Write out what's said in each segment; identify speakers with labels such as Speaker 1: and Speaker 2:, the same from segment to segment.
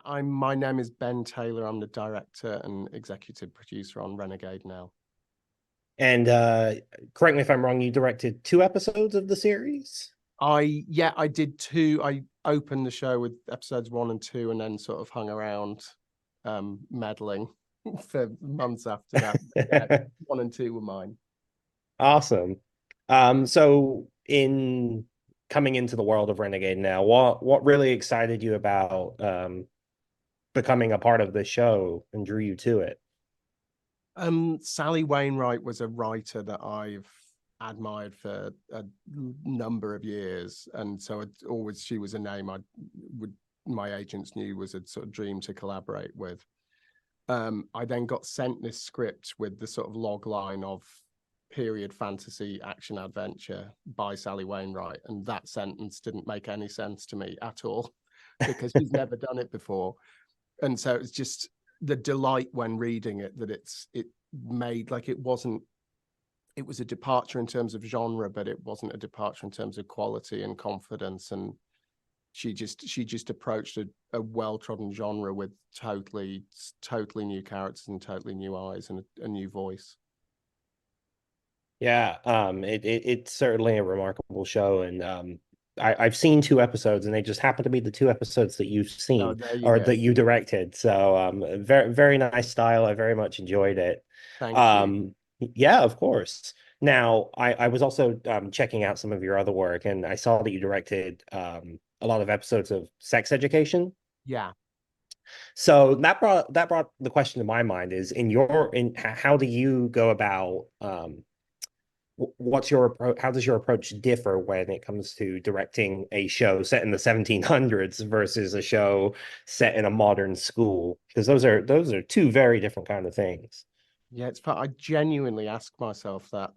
Speaker 1: My name is Ben Taylor. I'm the director and executive producer on Renegade Nell.
Speaker 2: And correct me if I'm wrong, you directed two episodes of the series?
Speaker 1: I did two. I opened the show with episodes 1 and 2, and then sort of hung around, meddling for months after that. But yeah, 1 and 2 were mine.
Speaker 2: Awesome. So in coming into the world of Renegade now, what really excited you about becoming a part of the show and drew you to it?
Speaker 1: Sally Wainwright was a writer that I've admired for a number of years, and so she was a name would my agents knew was a sort of dream to collaborate with. I then got sent this script with the sort of log line of period fantasy action adventure by Sally Wainwright, and that sentence didn't make any sense to me at all because she's never done it before. And so it's just the delight when reading it that it made, like, it was a departure in terms of genre, but it wasn't a departure in terms of quality and confidence. And she just approached a well-trodden genre with totally new characters and totally new eyes and a new voice.
Speaker 2: Yeah, it's certainly a remarkable show, and I've seen two episodes, and they just happen to be the two episodes that you've
Speaker 1: Oh,
Speaker 2: seen
Speaker 1: there you
Speaker 2: or
Speaker 1: go.
Speaker 2: that you directed. So very nice style. I very much enjoyed it.
Speaker 1: Thank you.
Speaker 2: Yeah, of course. Now, I was also checking out some of your other work, and I saw that you directed a lot of episodes of Sex Education.
Speaker 1: Yeah.
Speaker 2: So that brought the question to my mind is in how do you go about what's your approach? How does your approach differ when it comes to directing a show set in the 1700s versus a show set in a modern school? Because those are two very different kind of things.
Speaker 1: Yeah, it's fun. I genuinely ask myself that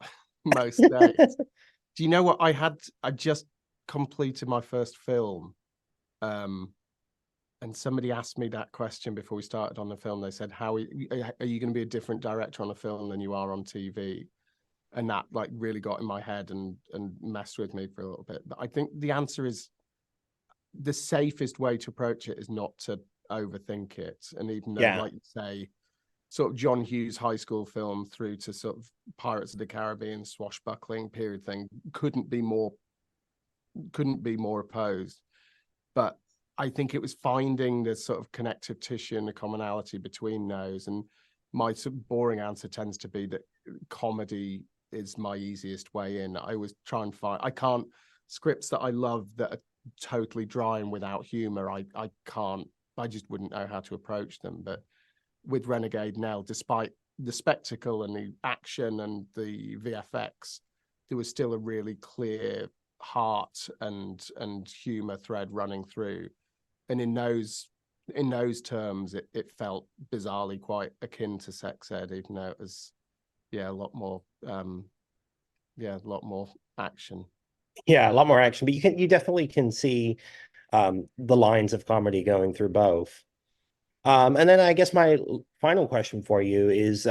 Speaker 1: most days. Do you know what I just completed my first film. Um, and somebody asked me that question before we started on the film. They said, "How are you going to be a different director on a film than you are on TV?" And that, like, really got in my head and messed with me for a little bit. But I think the answer is the safest way to approach it is not to overthink it. And even though,
Speaker 2: Yeah.
Speaker 1: like you say, sort of John Hughes high school film through to sort of Pirates of the Caribbean swashbuckling period thing couldn't be more opposed. But I think it was finding the sort of connective tissue and the commonality between those. And my sort of boring answer tends to be that comedy is my easiest way in. I always try and find, I can't, scripts that I love that are totally dry and without humor, I can't, I just wouldn't know how to approach them. But with Renegade Nell, despite the spectacle and the action and the VFX, there was still a really clear heart and humor thread running through. And in those terms, it felt bizarrely quite akin to sex ed, even though it was, yeah, a lot more a lot more action.
Speaker 2: Yeah, a lot more action, but you definitely can see the lines of comedy going through both. And then I guess my final question for you is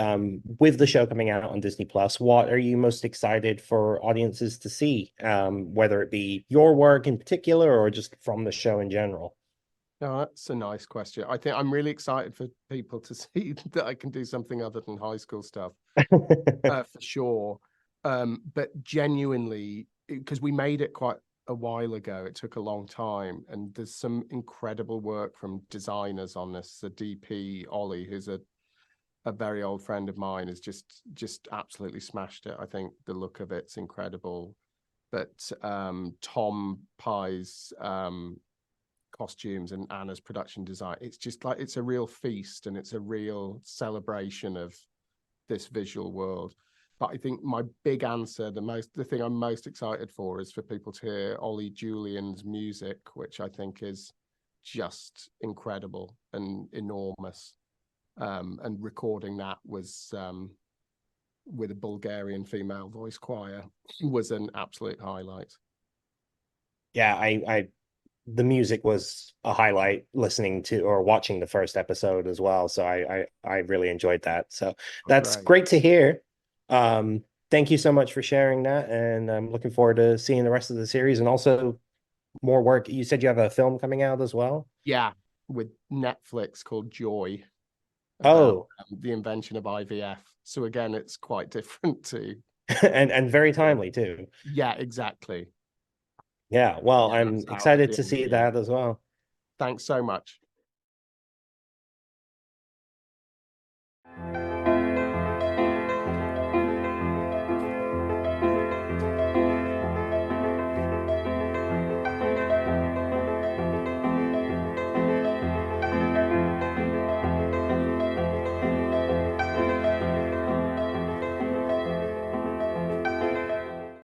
Speaker 2: with the show coming out on Disney Plus, what are you most excited for audiences to see? Whether it be your work in particular or just from the show in general?
Speaker 1: No, that's a nice question. I think I'm really excited for people to see that I can do something other than high school stuff, for sure. But genuinely, because we made it quite a while ago, it took a long time, and there's some incredible work from designers on this. The DP Ollie, who's a very old friend of mine, has just absolutely smashed it. I think the look of it's incredible. But Tom Pye's costumes and Anna's production design, it's just like, it's a real feast and it's a real celebration of this visual world. But I think my big answer, the thing I'm most excited for, is for people to hear Ollie Julian's music, which I think is just incredible and enormous. And recording that was with a Bulgarian female voice choir was an absolute highlight.
Speaker 2: Yeah, I the music was a highlight listening to or watching the first episode as well. So I really enjoyed that. So
Speaker 1: Oh,
Speaker 2: that's
Speaker 1: great.
Speaker 2: great to hear. Thank you so much for sharing that, and I'm looking forward to seeing the rest of the series and also more work. You said you have a film coming out as well.
Speaker 1: Yeah. with Netflix called Joy,
Speaker 2: Oh,
Speaker 1: about the invention of IVF. So again, it's quite different too.
Speaker 2: and very timely too.
Speaker 1: Yeah, exactly.
Speaker 2: Yeah, well,
Speaker 1: Yeah,
Speaker 2: I'm
Speaker 1: that's out at
Speaker 2: excited
Speaker 1: the
Speaker 2: to
Speaker 1: end of
Speaker 2: see
Speaker 1: the year.
Speaker 2: that as well.
Speaker 1: Thanks so much.